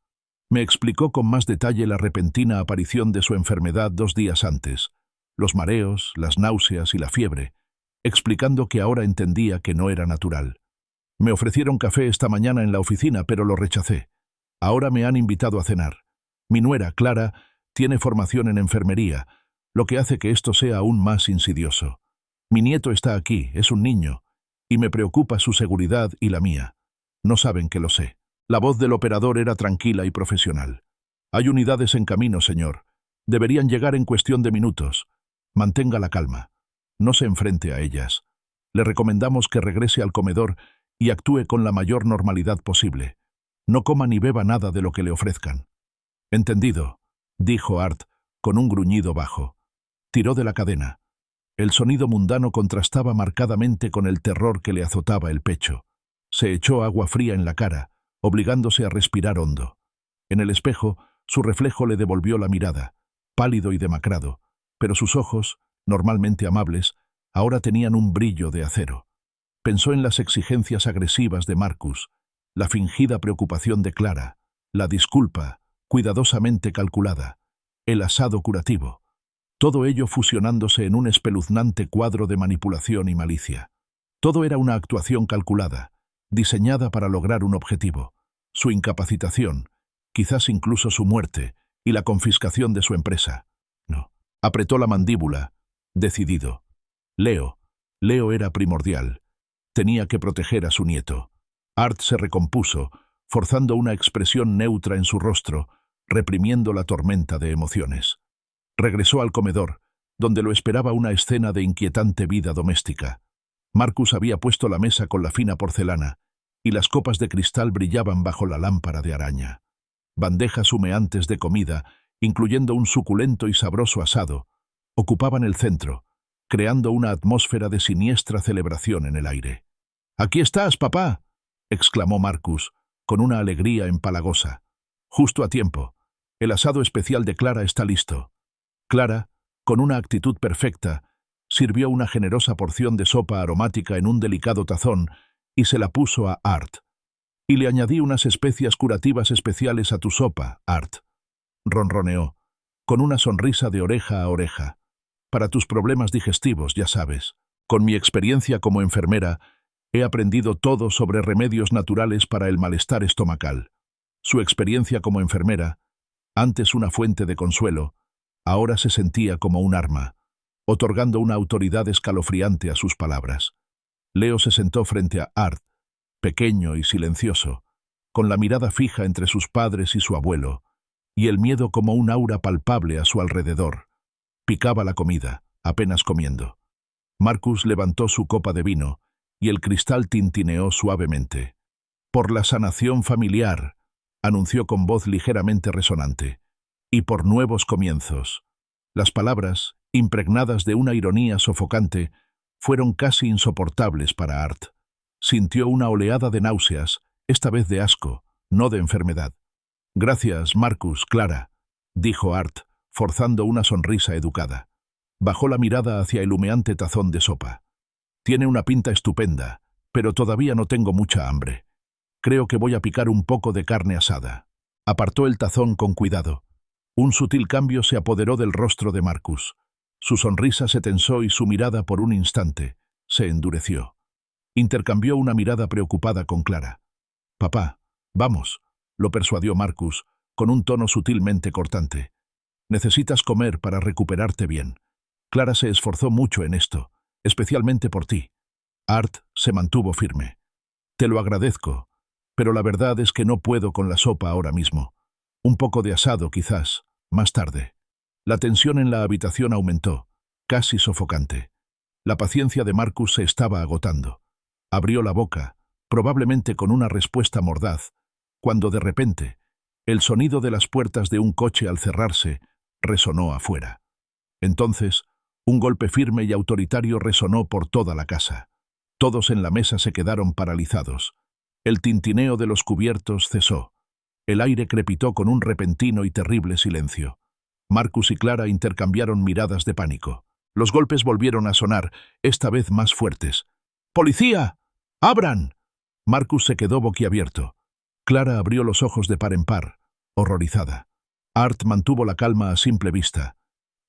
Me explicó con más detalle la repentina aparición de su enfermedad 2 días antes, los mareos, las náuseas y la fiebre, explicando que ahora entendía que no era natural. Me ofrecieron café esta mañana en la oficina, pero lo rechacé. Ahora me han invitado a cenar. Mi nuera, Clara, tiene formación en enfermería, lo que hace que esto sea aún más insidioso. Mi nieto está aquí, es un niño, y me preocupa su seguridad y la mía. No saben que lo sé». La voz del operador era tranquila y profesional. «Hay unidades en camino, señor. Deberían llegar en cuestión de minutos. Mantenga la calma. No se enfrente a ellas. Le recomendamos que regrese al comedor y actúe con la mayor normalidad posible. No coma ni beba nada de lo que le ofrezcan». «Entendido», dijo Art, con un gruñido bajo. Tiró de la cadena. El sonido mundano contrastaba marcadamente con el terror que le azotaba el pecho. Se echó agua fría en la cara, obligándose a respirar hondo. En el espejo, su reflejo le devolvió la mirada, pálido y demacrado, pero sus ojos, normalmente amables, ahora tenían un brillo de acero. Pensó en las exigencias agresivas de Marcus, la fingida preocupación de Clara, la disculpa, cuidadosamente calculada, el asado curativo. Todo ello fusionándose en un espeluznante cuadro de manipulación y malicia. Todo era una actuación calculada, diseñada para lograr un objetivo: su incapacitación, quizás incluso su muerte, y la confiscación de su empresa. No. Apretó la mandíbula, decidido. Leo era primordial. Tenía que proteger a su nieto. Art se recompuso, forzando una expresión neutra en su rostro, reprimiendo la tormenta de emociones. Regresó al comedor, donde lo esperaba una escena de inquietante vida doméstica. Marcus había puesto la mesa con la fina porcelana, y las copas de cristal brillaban bajo la lámpara de araña. Bandejas humeantes de comida, incluyendo un suculento y sabroso asado, ocupaban el centro, creando una atmósfera de siniestra celebración en el aire. «¡Aquí estás, papá!», exclamó Marcus, con una alegría empalagosa. «Justo a tiempo. El asado especial de Clara está listo». Clara, con una actitud perfecta, sirvió una generosa porción de sopa aromática en un delicado tazón y se la puso a Art. «Y le añadí unas especias curativas especiales a tu sopa, Art», ronroneó, con una sonrisa de oreja a oreja. «Para tus problemas digestivos, ya sabes. Con mi experiencia como enfermera, he aprendido todo sobre remedios naturales para el malestar estomacal». Su experiencia como enfermera, antes una fuente de consuelo, ahora se sentía como un arma, otorgando una autoridad escalofriante a sus palabras. Leo se sentó frente a Art, pequeño y silencioso, con la mirada fija entre sus padres y su abuelo, y el miedo como un aura palpable a su alrededor. Picaba la comida, apenas comiendo. Marcus levantó su copa de vino, y el cristal tintineó suavemente. «Por la sanación familiar», anunció con voz ligeramente resonante, «y por nuevos comienzos». Las palabras, impregnadas de una ironía sofocante, fueron casi insoportables para Art. Sintió una oleada de náuseas, esta vez de asco, no de enfermedad. «Gracias, Marcus, Clara», dijo Art, forzando una sonrisa educada. Bajó la mirada hacia el humeante tazón de sopa. Tiene una pinta estupenda, pero todavía no tengo mucha hambre. Creo que voy a picar un poco de carne asada. Apartó el tazón con cuidado. Un sutil cambio se apoderó del rostro de Marcus. Su sonrisa se tensó y su mirada por un instante se endureció. Intercambió una mirada preocupada con Clara. «Papá, vamos», lo persuadió Marcus, con un tono sutilmente cortante. «Necesitas comer para recuperarte bien. Clara se esforzó mucho en esto, especialmente por ti». Art se mantuvo firme. «Te lo agradezco, pero la verdad es que no puedo con la sopa ahora mismo. Un poco de asado, quizás, más tarde». La tensión en la habitación aumentó, casi sofocante. La paciencia de Marcus se estaba agotando. Abrió la boca, probablemente con una respuesta mordaz, cuando de repente, el sonido de las puertas de un coche al cerrarse resonó afuera. Entonces, un golpe firme y autoritario resonó por toda la casa. Todos en la mesa se quedaron paralizados. El tintineo de los cubiertos cesó. El aire crepitó con un repentino y terrible silencio. Marcus y Clara intercambiaron miradas de pánico. Los golpes volvieron a sonar, esta vez más fuertes. «¡Policía! ¡Abran!». Marcus se quedó boquiabierto. Clara abrió los ojos de par en par, horrorizada. Art mantuvo la calma a simple vista,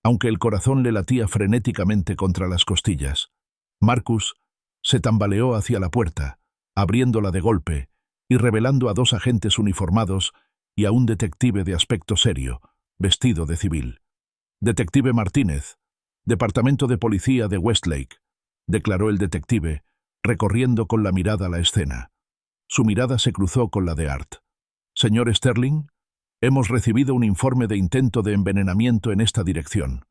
aunque el corazón le latía frenéticamente contra las costillas. Marcus se tambaleó hacia la puerta, abriéndola de golpe y revelando a 2 agentes uniformados y a un detective de aspecto serio, vestido de civil. «Detective Martínez, Departamento de Policía de Westlake», declaró el detective, recorriendo con la mirada la escena. Su mirada se cruzó con la de Art. «Señor Sterling, hemos recibido un informe de intento de envenenamiento en esta dirección».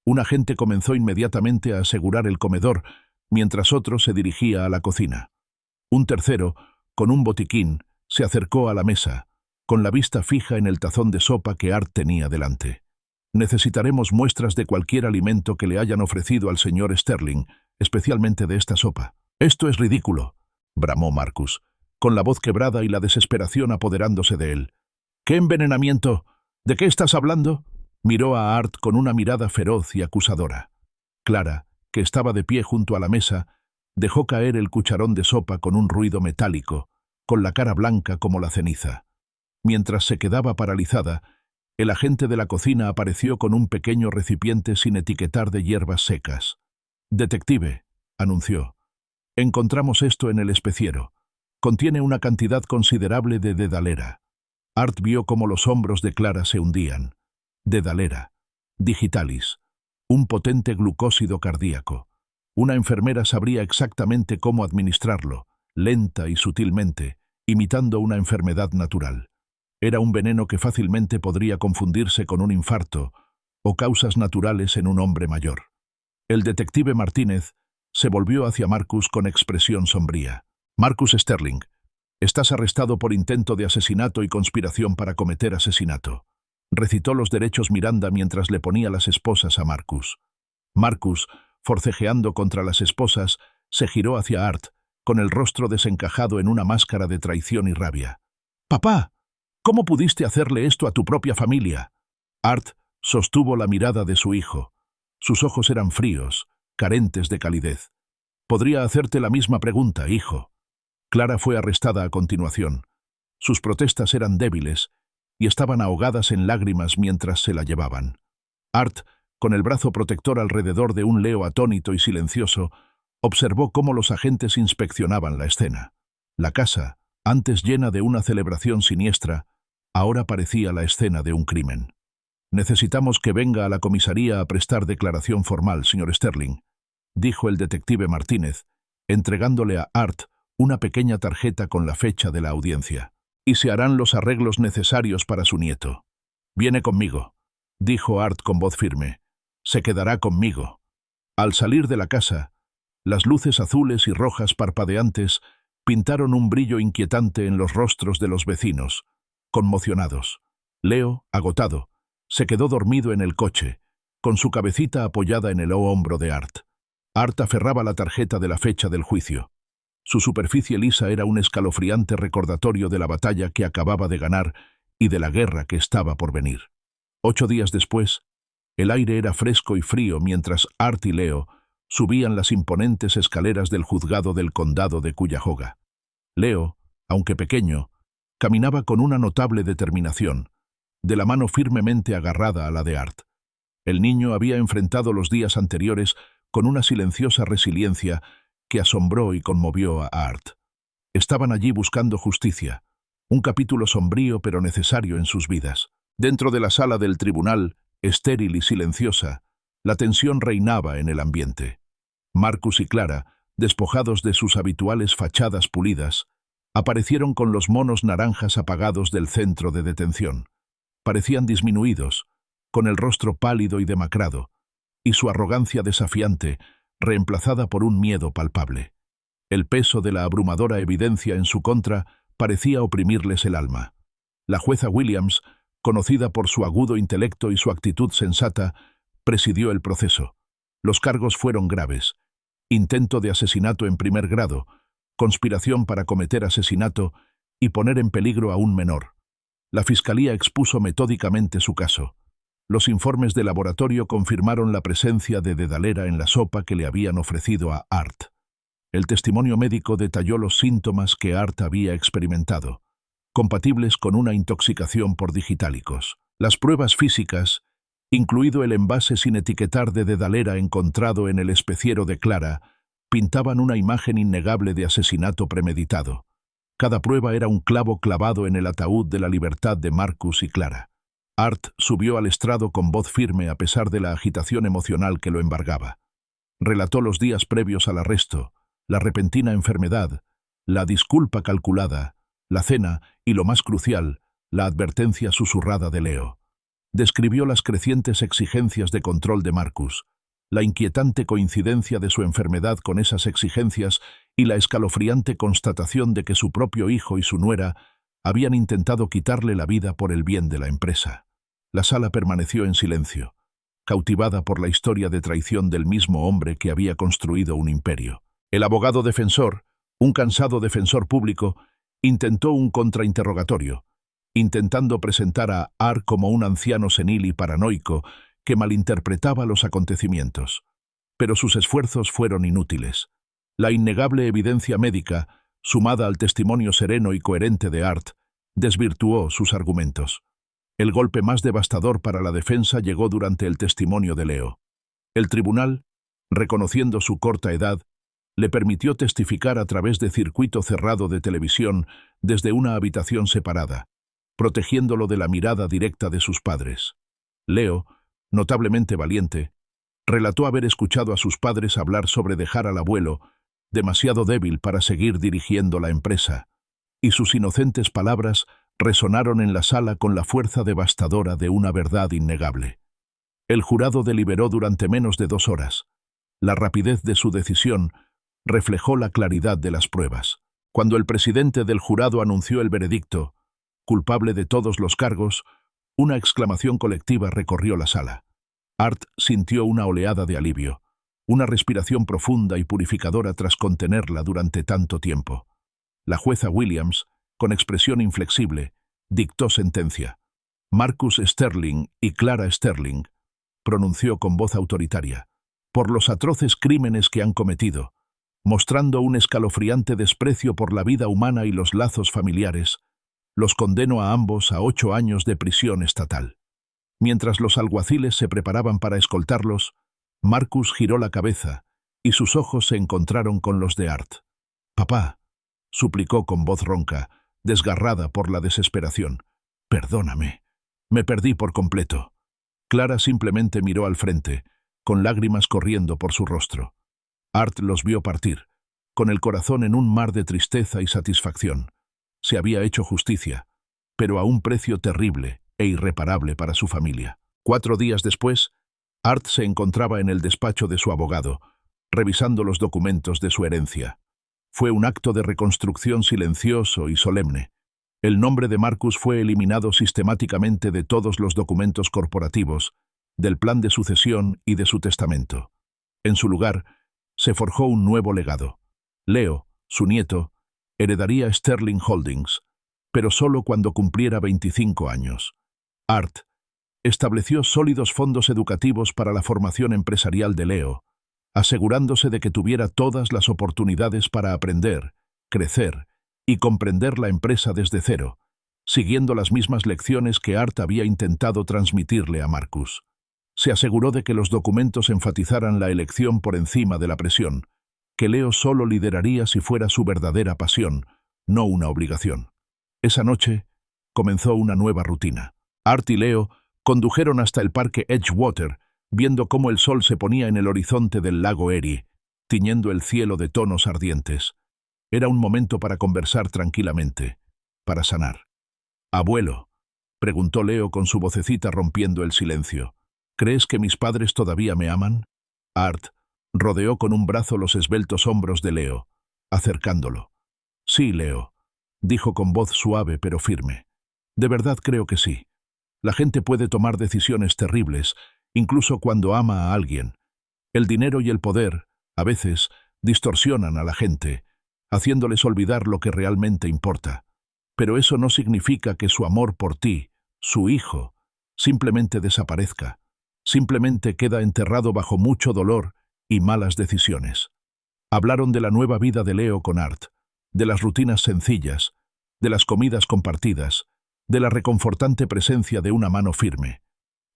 Un agente comenzó inmediatamente a asegurar el comedor, mientras otro se dirigía a la cocina. Un tercero, con un botiquín, se acercó a la mesa, con la vista fija en el tazón de sopa que Art tenía delante. «Necesitaremos muestras de cualquier alimento que le hayan ofrecido al señor Sterling, especialmente de esta sopa». «Esto es ridículo», bramó Marcus, con la voz quebrada y la desesperación apoderándose de él. «¿Qué envenenamiento? ¿De qué estás hablando?». Miró a Art con una mirada feroz y acusadora. Clara, que estaba de pie junto a la mesa, dejó caer el cucharón de sopa con un ruido metálico, con la cara blanca como la ceniza. Mientras se quedaba paralizada, el agente de la cocina apareció con un pequeño recipiente sin etiquetar de hierbas secas. «Detective», anunció, «encontramos esto en el especiero. Contiene una cantidad considerable de dedalera». Art vio cómo los hombros de Clara se hundían. Dedalera, digitalis, un potente glucósido cardíaco. Una enfermera sabría exactamente cómo administrarlo, lenta y sutilmente, imitando una enfermedad natural. Era un veneno que fácilmente podría confundirse con un infarto o causas naturales en un hombre mayor. El detective Martínez se volvió hacia Marcus con expresión sombría. «Marcus Sterling, estás arrestado por intento de asesinato y conspiración para cometer asesinato», recitó los derechos Miranda mientras le ponía las esposas a Marcus. Marcus, forcejeando contra las esposas, se giró hacia Art, con el rostro desencajado en una máscara de traición y rabia. «Papá, ¿cómo pudiste hacerle esto a tu propia familia?». Art sostuvo la mirada de su hijo. Sus ojos eran fríos, carentes de calidez. «Podría hacerte la misma pregunta, hijo». Clara fue arrestada a continuación. Sus protestas eran débiles y estaban ahogadas en lágrimas mientras se la llevaban. Art, con el brazo protector alrededor de un Leo atónito y silencioso, observó cómo los agentes inspeccionaban la escena. La casa, antes llena de una celebración siniestra, ahora parecía la escena de un crimen. «Necesitamos que venga a la comisaría a prestar declaración formal, señor Sterling», dijo el detective Martínez, entregándole a Art una pequeña tarjeta con la fecha de la audiencia. «Y se harán los arreglos necesarios para su nieto». «Viene conmigo», dijo Art con voz firme. «Se quedará conmigo». Al salir de la casa, las luces azules y rojas parpadeantes pintaron un brillo inquietante en los rostros de los vecinos, conmocionados. Leo, agotado, se quedó dormido en el coche, con su cabecita apoyada en el hombro de Art. Art aferraba la tarjeta de la fecha del juicio. Su superficie lisa era un escalofriante recordatorio de la batalla que acababa de ganar y de la guerra que estaba por venir. 8 días después, El aire era fresco y frío mientras Art y Leo subían las imponentes escaleras del juzgado del condado de Cuyahoga. Leo, aunque pequeño, caminaba con una notable determinación, de la mano firmemente agarrada a la de Art. El niño había enfrentado los días anteriores con una silenciosa resiliencia que asombró y conmovió a Art. Estaban allí buscando justicia, un capítulo sombrío pero necesario en sus vidas. Dentro de la sala del tribunal, estéril y silenciosa, la tensión reinaba en el ambiente. Marcus y Clara, despojados de sus habituales fachadas pulidas, aparecieron con los monos naranjas apagados del centro de detención. Parecían disminuidos, con el rostro pálido y demacrado, y su arrogancia desafiante, reemplazada por un miedo palpable. El peso de la abrumadora evidencia en su contra parecía oprimirles el alma. La jueza Williams, conocida por su agudo intelecto y su actitud sensata, presidió el proceso. Los cargos fueron graves: intento de asesinato en primer grado, conspiración para cometer asesinato y poner en peligro a un menor. La fiscalía expuso metódicamente su caso. Los informes de laboratorio confirmaron la presencia de dedalera en la sopa que le habían ofrecido a Art. El testimonio médico detalló los síntomas que Art había experimentado, compatibles con una intoxicación por digitálicos. Las pruebas físicas, incluido el envase sin etiquetar de dedalera encontrado en el especiero de Clara, pintaban una imagen innegable de asesinato premeditado. Cada prueba era un clavo clavado en el ataúd de la libertad de Marcus y Clara. Art subió al estrado con voz firme a pesar de la agitación emocional que lo embargaba. Relató los días previos al arresto, la repentina enfermedad, la disculpa calculada, la cena y, lo más crucial, la advertencia susurrada de Leo. Describió las crecientes exigencias de control de Marcus, la inquietante coincidencia de su enfermedad con esas exigencias y la escalofriante constatación de que su propio hijo y su nuera habían intentado quitarle la vida por el bien de la empresa. La sala permaneció en silencio, cautivada por la historia de traición del mismo hombre que había construido un imperio. El abogado defensor, un cansado defensor público, intentó un contrainterrogatorio, intentando presentar a Art como un anciano senil y paranoico que malinterpretaba los acontecimientos. Pero sus esfuerzos fueron inútiles. La innegable evidencia médica, sumada al testimonio sereno y coherente de Art, desvirtuó sus argumentos. El golpe más devastador para la defensa llegó durante el testimonio de Leo. El tribunal, reconociendo su corta edad, le permitió testificar a través de circuito cerrado de televisión desde una habitación separada, protegiéndolo de la mirada directa de sus padres. Leo, notablemente valiente, relató haber escuchado a sus padres hablar sobre dejar al abuelo, demasiado débil para seguir dirigiendo la empresa, y sus inocentes palabras resonaron en la sala con la fuerza devastadora de una verdad innegable. El jurado deliberó durante menos de 2 horas. La rapidez de su decisión reflejó la claridad de las pruebas. Cuando el presidente del jurado anunció el veredicto, culpable de todos los cargos, una exclamación colectiva recorrió la sala. Art sintió una oleada de alivio, una respiración profunda y purificadora tras contenerla durante tanto tiempo. La jueza Williams, con expresión inflexible, dictó sentencia. Marcus Sterling y Clara Sterling, pronunció con voz autoritaria, por los atroces crímenes que han cometido, mostrando un escalofriante desprecio por la vida humana y los lazos familiares, los condeno a ambos a 8 años de prisión estatal. Mientras los alguaciles se preparaban para escoltarlos, Marcus giró la cabeza y sus ojos se encontraron con los de Art. «Papá», suplicó con voz ronca, desgarrada por la desesperación. «Perdóname. Me perdí por completo». Clara simplemente miró al frente, con lágrimas corriendo por su rostro. Art los vio partir, con el corazón en un mar de tristeza y satisfacción. Se había hecho justicia, pero a un precio terrible e irreparable para su familia. 4 días después, Art se encontraba en el despacho de su abogado, revisando los documentos de su herencia. Fue un acto de reconstrucción silencioso y solemne. El nombre de Marcus fue eliminado sistemáticamente de todos los documentos corporativos, del plan de sucesión y de su testamento. En su lugar, se forjó un nuevo legado. Leo, su nieto, heredaría Sterling Holdings, pero solo cuando cumpliera 25 años. Art, Estableció sólidos fondos educativos para la formación empresarial de Leo, asegurándose de que tuviera todas las oportunidades para aprender, crecer y comprender la empresa desde cero, siguiendo las mismas lecciones que Art había intentado transmitirle a Marcus. Se aseguró de que los documentos enfatizaran la elección por encima de la presión, que Leo solo lideraría si fuera su verdadera pasión, no una obligación. Esa noche comenzó una nueva rutina. Art y Leo condujeron hasta el parque Edgewater, viendo cómo el sol se ponía en el horizonte del lago Erie, tiñendo el cielo de tonos ardientes. Era un momento para conversar tranquilamente, para sanar. «Abuelo», preguntó Leo con su vocecita rompiendo el silencio, «¿crees que mis padres todavía me aman?» Art rodeó con un brazo los esbeltos hombros de Leo, acercándolo. «Sí, Leo», dijo con voz suave pero firme. «De verdad creo que sí. La gente puede tomar decisiones terribles, incluso cuando ama a alguien. El dinero y el poder, a veces, distorsionan a la gente, haciéndoles olvidar lo que realmente importa. Pero eso no significa que su amor por ti, su hijo, simplemente desaparezca. Simplemente queda enterrado bajo mucho dolor y malas decisiones». Hablaron de la nueva vida de Leo con Art, de las rutinas sencillas, de las comidas compartidas, de la reconfortante presencia de una mano firme.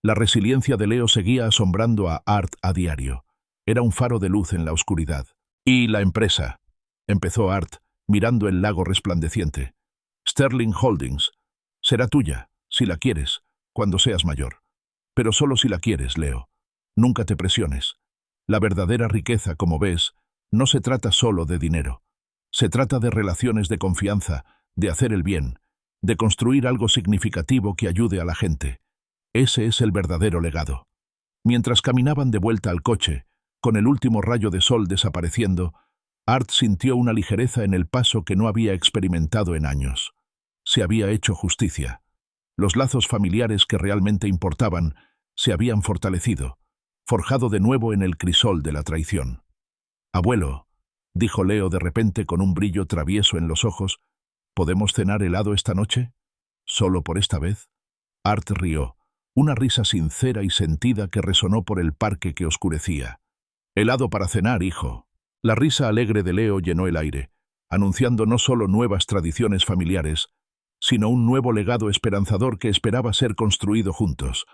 La resiliencia de Leo seguía asombrando a Art a diario. Era un faro de luz en la oscuridad. «Y la empresa», empezó Art, mirando el lago resplandeciente. «Sterling Holdings. Será tuya, si la quieres, cuando seas mayor. Pero solo si la quieres, Leo. Nunca te presiones. La verdadera riqueza, como ves, no se trata solo de dinero. Se trata de relaciones de confianza, de hacer el bien, de construir algo significativo que ayude a la gente. Ese es el verdadero legado». Mientras caminaban de vuelta al coche, con el último rayo de sol desapareciendo, Art sintió una ligereza en el paso que no había experimentado en años. Se había hecho justicia. Los lazos familiares que realmente importaban se habían fortalecido, forjado de nuevo en el crisol de la traición. «Abuelo», dijo Leo de repente con un brillo travieso en los ojos, «¿podemos cenar helado esta noche? ¿Solo por esta vez?» Art rió, una risa sincera y sentida que resonó por el parque que oscurecía. «Helado para cenar, hijo». La risa alegre de Leo llenó el aire, anunciando no solo nuevas tradiciones familiares, sino un nuevo legado esperanzador que esperaba ser construido juntos.